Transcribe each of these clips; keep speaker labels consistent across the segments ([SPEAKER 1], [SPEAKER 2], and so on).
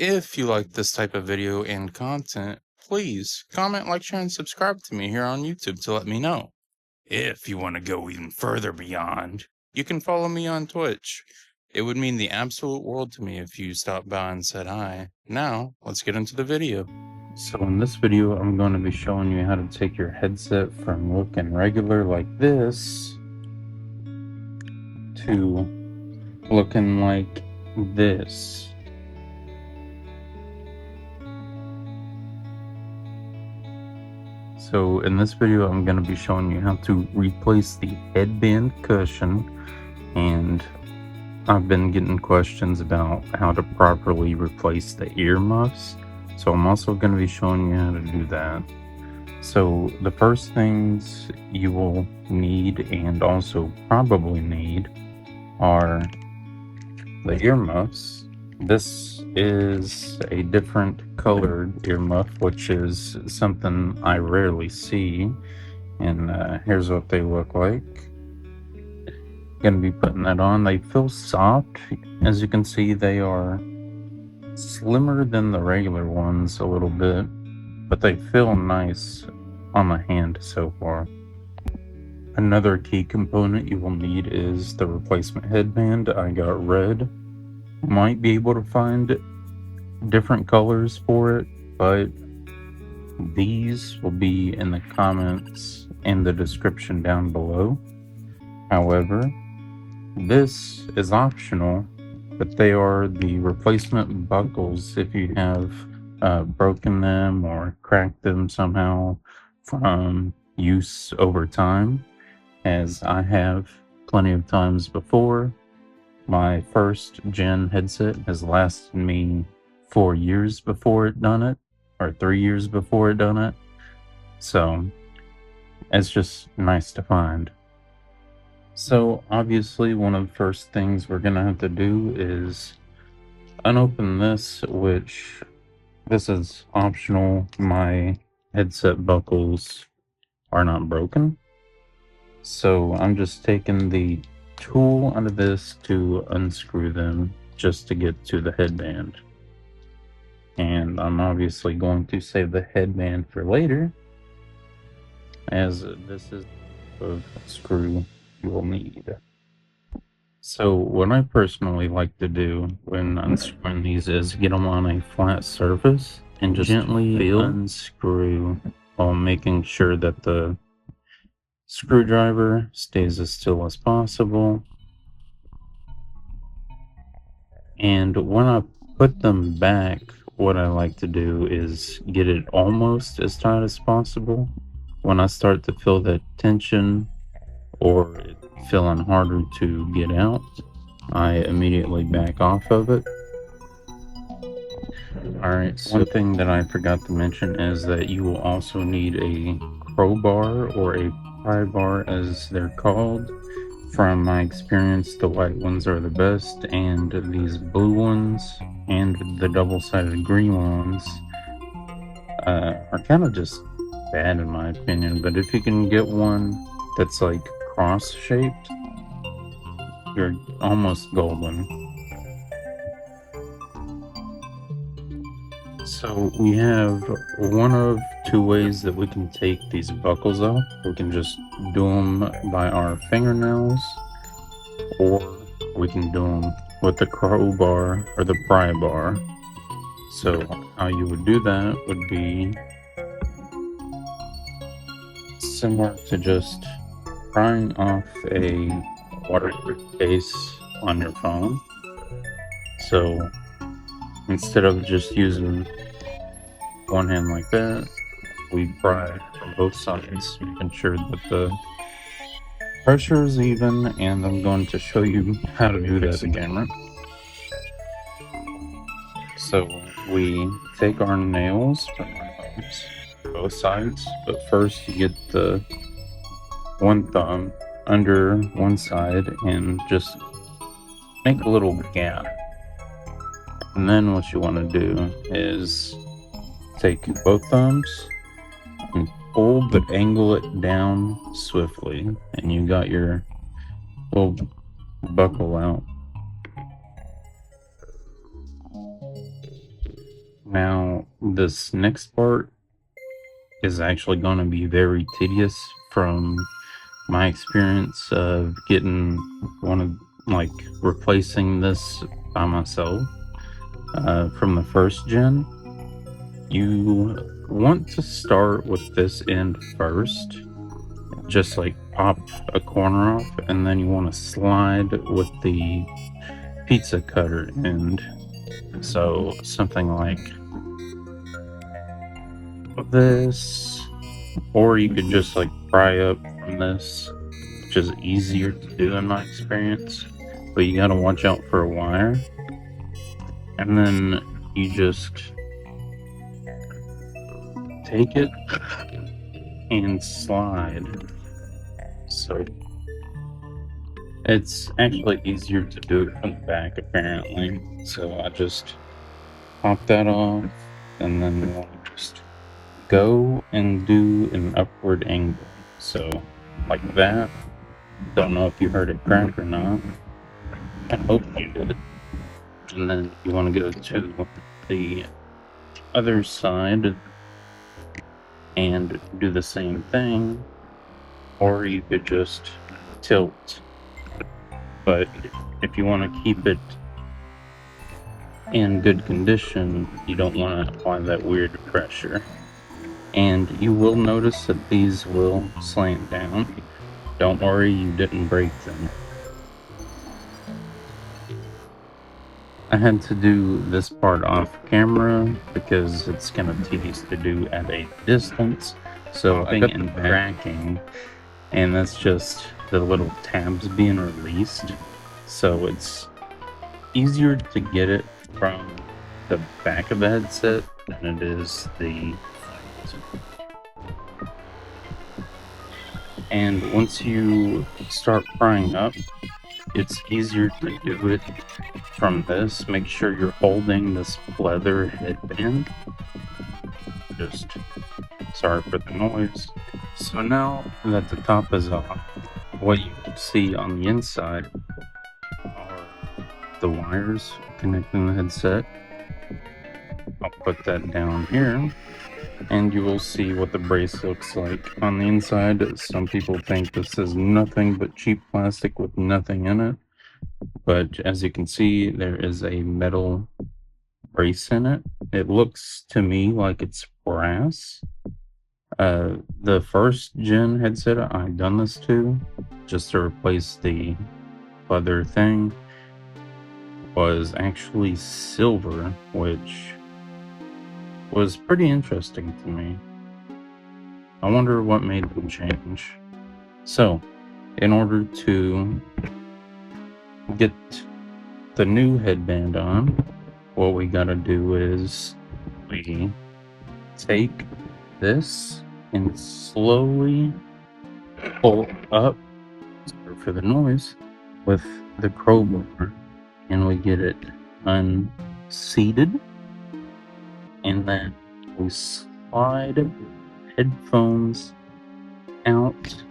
[SPEAKER 1] If you like this type of video and content, please comment, like, share, and subscribe to me here on YouTube to let me know. If you want to go even further beyond, you can follow me on Twitch. It would mean the absolute world to me if you stopped by and said hi. Now, let's get into the video. So in this video, I'm going to be showing you how to take your headset from looking regular like this to looking like this. So in this video, I'm going to be showing you how to replace the headband cushion, and I've been getting questions about how to properly replace the earmuffs. So I'm also going to be showing you how to do that. So the first things you will need, and also probably need, are the earmuffs. This is a different colored earmuff, which is something I rarely see. And here's what they look like. Gonna be putting that on. They feel soft. As you can see, they are slimmer than the regular ones a little bit, but they feel nice on the hand so far. Another key component you will need is the replacement headband. I got red. Might be able to find different colors for it, but these will be in the comments and the description down below. However, this is optional, but they are the replacement buckles if you have broken them or cracked them somehow from use over time, as I have plenty of times before. My first gen headset has lasted me 4 years before it done it, or 3 years before it done it. So it's just nice to find. So obviously one of the first things we're gonna have to do is unopen this, which this is optional. My headset buckles are not broken. So I'm just taking the tool out of this to unscrew them just to get to the headband. And I'm obviously going to save the headband for later, as this is the screw you will need. So what I personally like to do when unscrewing these is get them on a flat surface and just gently unscrew while making sure that the screwdriver stays as still as possible. And when I put them back, what I like to do is get it almost as tight as possible. When I start to feel that tension or it feeling harder to get out, I immediately back off of it. Alright, so one thing that I forgot to mention is that you will also need a crowbar, or a pry bar as they're called. From my experience, the white ones are the best, and these blue ones and the double-sided green ones are kind of just bad in my opinion. But if you can get one that's like cross-shaped, you're almost golden. So we have one of two ways that we can take these buckles off. We can just do them by our fingernails, or we can do them with the crowbar or the pry bar. So how you would do that would be similar to just prying off a waterproof case on your phone. So instead of just using one hand like that, we pry from both sides, making sure that the pressure is even. And I'm going to show you how to do that again. So we take our nails from our thumbs, both sides, but first you get the one thumb under one side and just make a little gap. And then what you want to do is take both thumbs and pull, but angle it down swiftly, and you got your little buckle out. Now, this next part is actually going to be very tedious from my experience of getting like replacing this by myself from the first gen. You want to start with this end first, just like pop a corner off, and then you want to slide with the pizza cutter end. So something like this, or you could just like pry up from this, which is easier to do in my experience, but you gotta watch out for a wire. And then you just take it and slide. So it's actually easier to do it from the back apparently. So I just pop that off, and then you want to just go and do an upward angle. So like that. Don't know if you heard it crack or not. I hope you did. And then you want to go to the other side and do the same thing, or you could just tilt. But if you want to keep it in good condition, you don't want to apply that weird pressure. And you will notice that these will slant down. Don't worry, you didn't break them. I had to do this part off camera because it's kind of tedious to do at a distance. So I got the cracking, and that's just the little tabs being released. So it's easier to get it from the back of the headset than it is the front. And once you start prying up, it's easier to do it from this. Make sure you're holding this leather headband. Just sorry for the noise. So now that the top is off, what you can see on the inside are the wires connecting the headset. I'll put that down here, and you will see what the brace looks like on the inside. Some people think this is nothing but cheap plastic with nothing in it, but as you can see, there is a metal brace in it. It looks to me like it's brass. The first gen headset I done this to, just to replace the leather thing, was actually silver, which was pretty interesting to me. I wonder what made them change. So, in order to get the new headband on, what we gotta do is we take this and slowly pull up, sorry for the noise, with the crowbar, and we get it unseated, and then we slide headphones out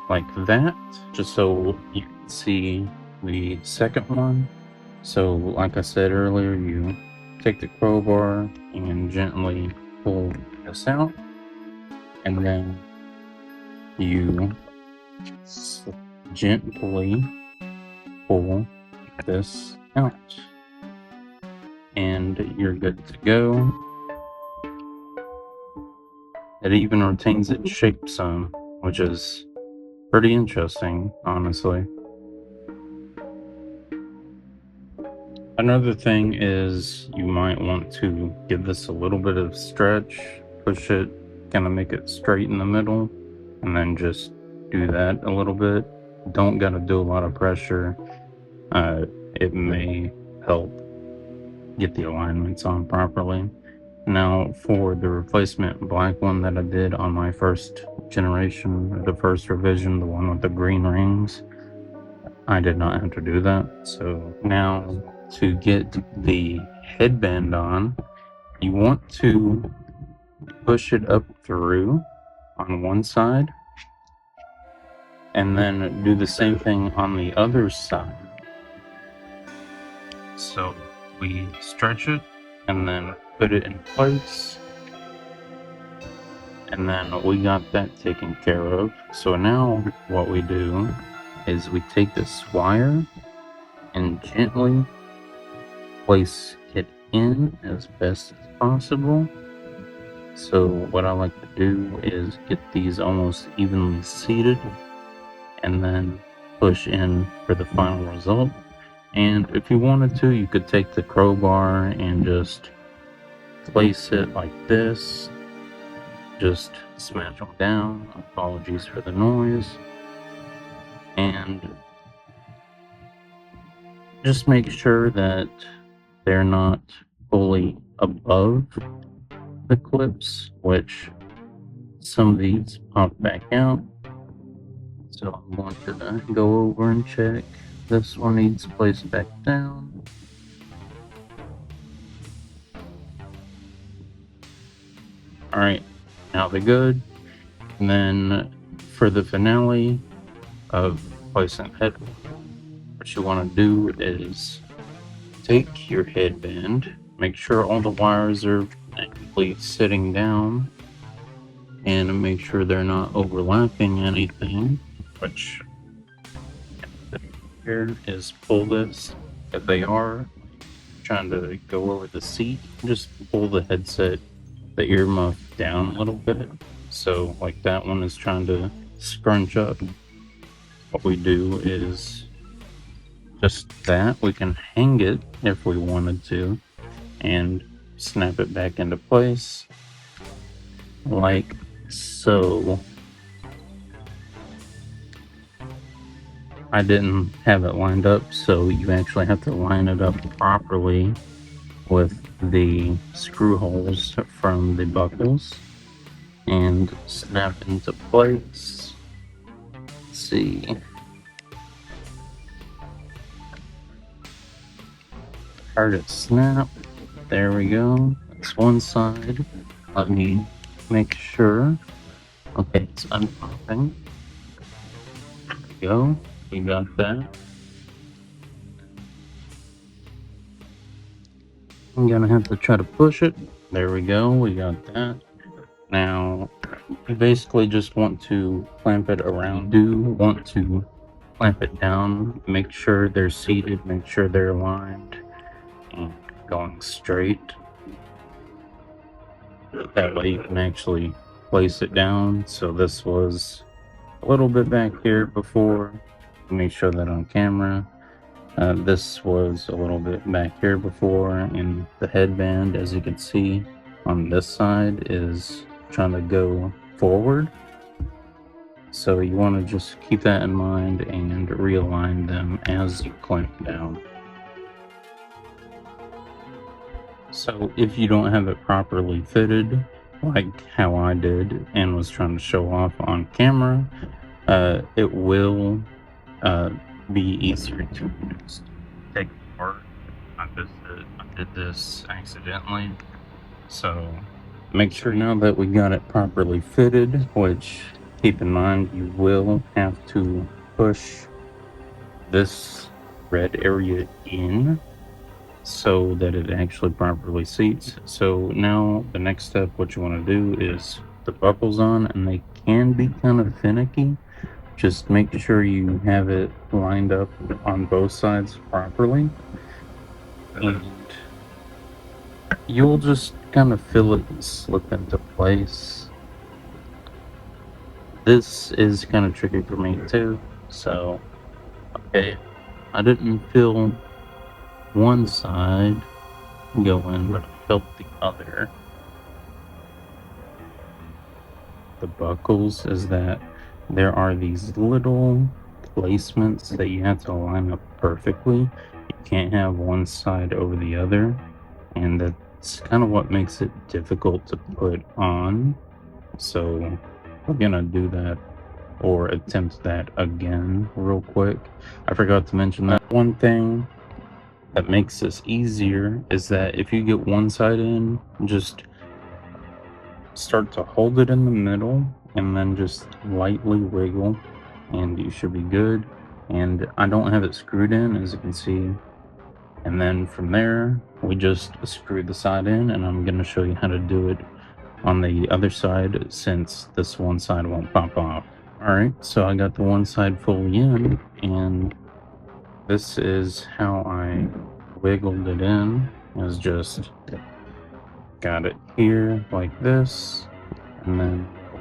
[SPEAKER 1] like that, just so you can see the second one. So like I said earlier, you take the crowbar and gently pull this out, and then you gently pull this out, and you're good to go. It even retains its shape some, which is pretty interesting, honestly. Another thing is you might want to give this a little bit of stretch, push it, kind of make it straight in the middle, and then just do that a little bit. Don't gotta do a lot of pressure. It may help get the alignments on properly. Now for the replacement black one that I did on my first generation, or the first revision, the one with the green rings, I did not have to do that. So now to get the headband on, you want to push it up through on one side, and then do the same thing on the other side. So we stretch it and then put it in place, and then we got that taken care of. So now what we do is we take this wire and gently place it in as best as possible. So what I like to do is get these almost evenly seated and then push in for the final result. And if you wanted to, you could take the crowbar and just place it like this. Just smash them down. Apologies for the noise. And just make sure that they're not fully above the clips, which some of these pop back out. So I'm going to go over and check. This one needs placed back down. Alright, now they're good. And then for the finale of placing headphone, what you want to do is take your headband, make sure all the wires are actually sitting down, and make sure they're not overlapping anything, which here is pull this. If they are trying to go over the seat, just pull the headset, the earmuff down a little bit. So like that one is trying to scrunch up. What we do is just that. We can hang it if we wanted to and snap it back into place like so. I didn't have it lined up, so you actually have to line it up properly with the screw holes from the buckles and snap into place. Let's see. Hard to snap. There we go. That's one side. Let me make sure. Okay, it's unpopping. There we go. We got that. I'm gonna have to try to push it. There we go. We got that. Now, you basically just want to clamp it around. Do want to clamp it down. Make sure they're seated. Make sure they're aligned and going straight. That way you can actually place it down. So this was a little bit back here before. Let me show that on camera. This was a little bit back here before, and the headband, as you can see on this side, is trying to go forward. So you want to just keep that in mind and realign them as you clamp down. So if you don't have it properly fitted, like how I did and was trying to show off on camera, it will be easier to just take apart. I did this accidentally, so make sure now that we got it properly fitted, which keep in mind you will have to push this red area in so that it actually properly seats. So now the next step, what you want to do is the buckles on, and they can be kind of finicky. Just make sure you have it lined up on both sides properly, and you'll just kind of feel it slip into place. This is kind of tricky for me too. So, okay, I didn't feel one side go in, but I felt the other. The buckles is that there are these little placements that you have to line up perfectly. You can't have one side over the other, and that's kind of what makes it difficult to put on. So we're gonna do that, or attempt that again real quick. I forgot to mention that one thing that makes this easier is that if you get one side in, just start to hold it in the middle and then just lightly wiggle, and you should be good. And I don't have it screwed in, as you can see. And then from there, we just screw the side in, and I'm going to show you how to do it on the other side since this one side won't pop off. Alright, so I got the one side fully in, and this is how I wiggled it in. Is just got it here like this, and then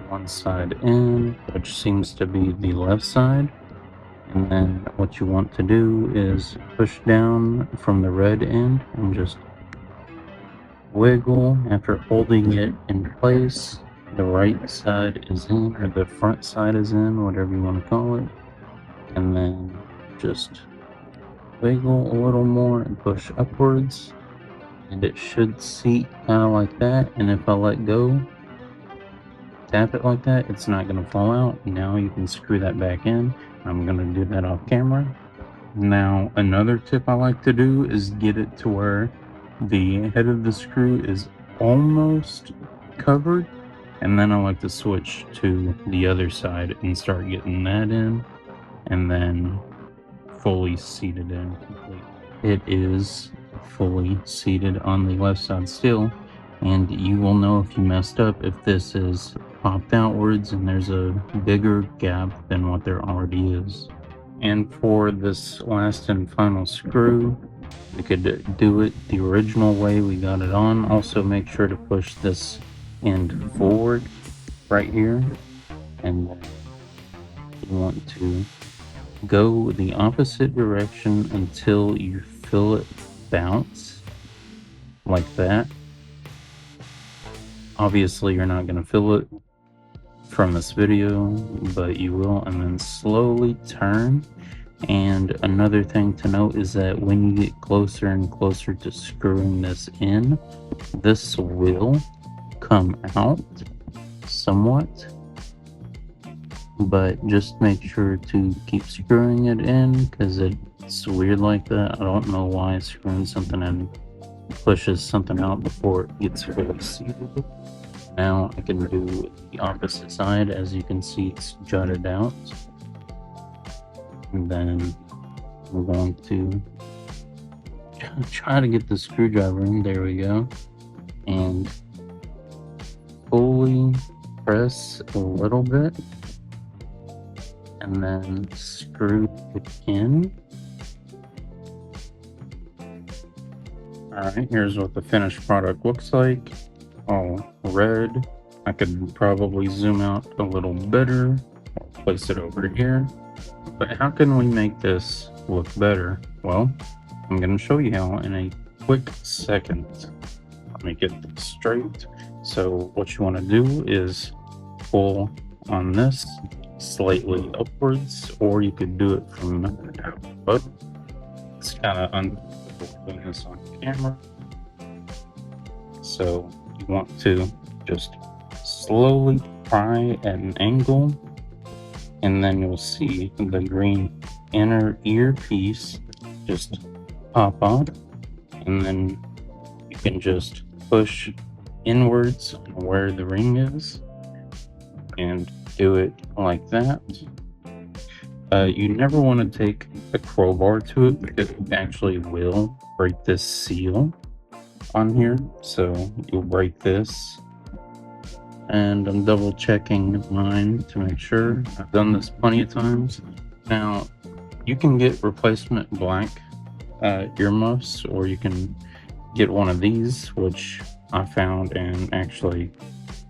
[SPEAKER 1] one side in, which seems to be the left side. And then what you want to do is push down from the red end and just wiggle. After holding it in place, the right side is in, or the front side is in, whatever you want to call it. And then just wiggle a little more and push upwards. And it should seat kind of like that. And if I let go, tap it like that, it's not going to fall out. Now you can screw that back in. I'm going to do that off camera. Now, another tip I like to do is get it to where the head of the screw is almost covered, and then I like to switch to the other side and start getting that in, and then fully seated in completely. It is fully seated on the left side still, and you will know if you messed up if this is popped outwards and there's a bigger gap than what there already is. And for this last and final screw, we could do it the original way we got it on. Also make sure to push this end forward right here, and you want to go the opposite direction until you feel it bounce like that. Obviously you're not going to feel it from this video, but you will, and then slowly turn. And another thing to note is that when you get closer and closer to screwing this in, this will come out somewhat, but just make sure to keep screwing it in because it's weird like that. I don't know why screwing something in pushes something out before it gets fully seated. Now I can do the opposite side. As you can see, it's jutted out. And then we're going to try to get the screwdriver in. There we go. And fully press a little bit. And then screw it in. Alright, here's what the finished product looks like. All red. I could probably zoom out a little better, place it over here. But how can we make this look better? Well, I'm going to show you how in a quick second. Let me get this straight. So what you want to do is pull on this slightly upwards, or you could do it from up. It's kind of uncomfortable doing this on camera. So you want to just slowly pry at an angle, and then you'll see the green inner ear piece just pop off, and then you can just push inwards where the ring is and do it like that. You never want to take a crowbar to it because it actually will break this seal on here. So you'll break this, and I'm double checking mine to make sure. I've done this plenty of times. Now you can get replacement black earmuffs, or you can get one of these, which I found and actually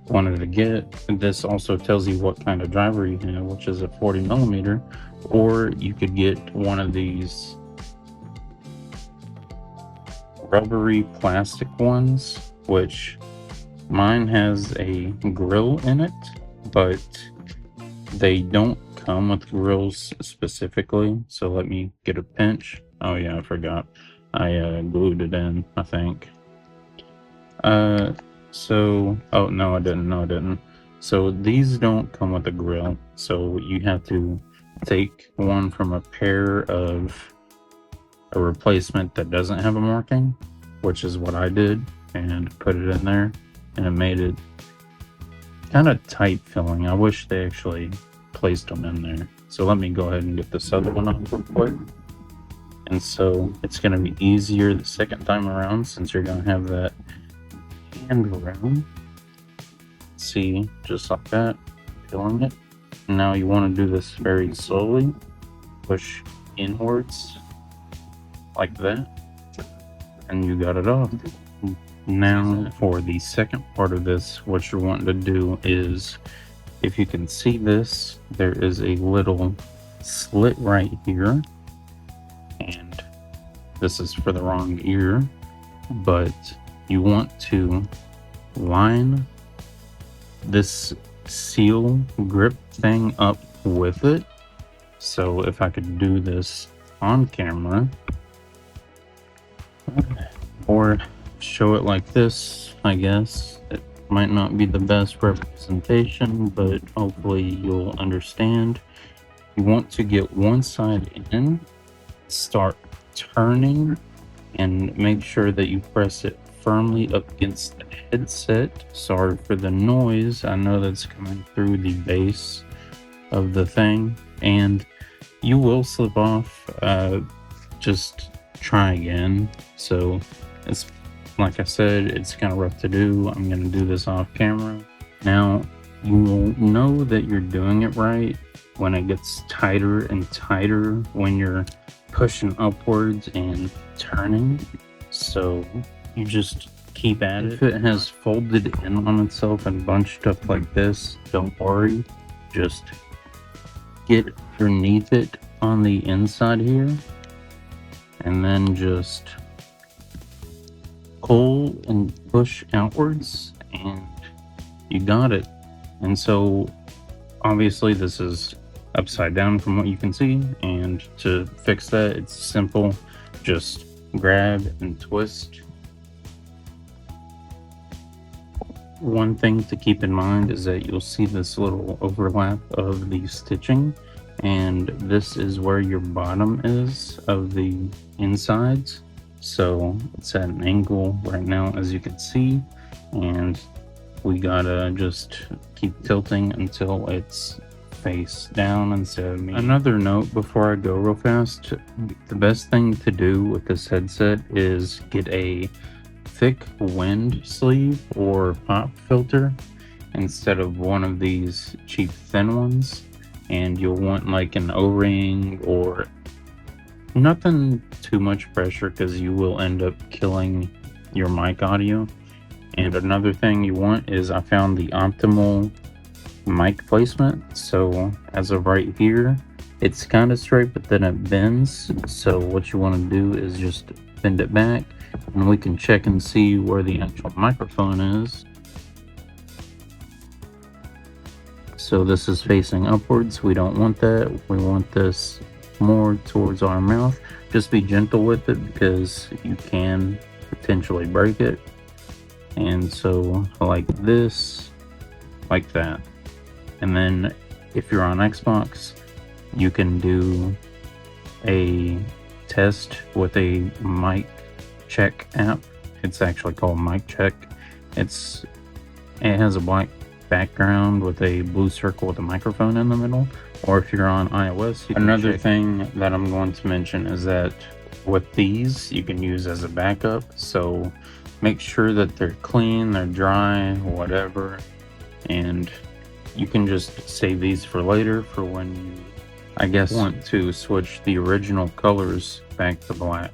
[SPEAKER 1] wanted to get. This also tells you what kind of driver you have, which is a 40mm, or you could get one of these rubbery plastic ones, which mine has a grill in it, but they don't come with grills specifically. So let me get a pinch. Oh yeah, I forgot. I glued it in, I think. Oh no, I didn't. So these don't come with a grill. So you have to take one from a pair of a replacement that doesn't have a marking, which is what I did, and put it in there, and it made it kind of tight filling. I wish they actually placed them in there. So let me go ahead and get this other one off real quick, And so it's going to be easier the second time around since you're going to have that hand room. See, just like that, feeling it. Now you want to do this very slowly. Push inwards like that, and you got it off. Now for the second part of this, what you're wanting to do is, if you can see this, there is a little slit right here, and this is for the wrong ear, but you want to line this seal grip thing up with it. So if I could do this on camera or show it like this, I guess it might not be the best representation, but hopefully you'll understand. You want to get one side in, start turning, and make sure that you press it firmly up against the headset. Sorry for the noise, I know that's coming through the base of the thing, and you will slip off. Just try again. So it's, like I said, it's kind of rough to do. I'm going to do this off camera. Now you will know that you're doing it right when it gets tighter and tighter when you're pushing upwards and turning. So you just keep at it. If it has folded in on itself and bunched up like this, don't worry. Just get underneath it on the inside here, and then just pull and push outwards, and you got it. And so obviously this is upside down from what you can see, and to fix that, it's simple. Just grab and twist. One thing to keep in mind is that you'll see this little overlap of the stitching, and this is where your bottom is of the insides. So it's at an angle right now, as you can see, and we gotta just keep tilting until it's face down instead of me. Another note before I go real fast, the best thing to do with this headset is get a thick wind sleeve or pop filter instead of one of these cheap thin ones, and you'll want like an O-ring or nothing too much pressure, because you will end up killing your mic audio. And another thing you want is, I found the optimal mic placement. So as of right here, it's kind of straight, but then it bends. So what you want to do is just bend it back, and we can check and see where the actual microphone is. So this is facing upwards. We don't want that. We want this more towards our mouth. Just be gentle with it, because you can potentially break it. And so like this, like that. And then if you're on Xbox, you can do a test with a mic check app. It's actually called Mic Check. It has a black background with a blue circle with a microphone in the middle. Or if you're on iOS, you can another thing that I'm going to mention is that with these, you can use as a backup. So make sure that they're clean, they're dry, whatever, and you can just save these for later, for when you, I guess, want to switch the original colors back to black.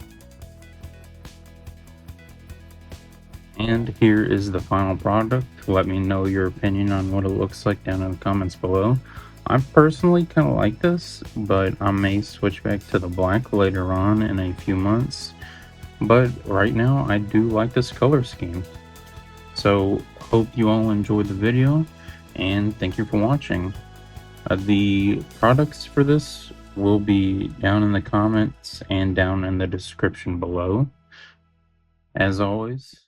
[SPEAKER 1] And here is the final product. Let me know your opinion on what it looks like down in the comments below. I personally kind of like this, but I may switch back to the black later on in a few months. But right now, I do like this color scheme. So hope you all enjoyed the video, and thank you for watching. The products for this will be down in the comments and down in the description below. As always,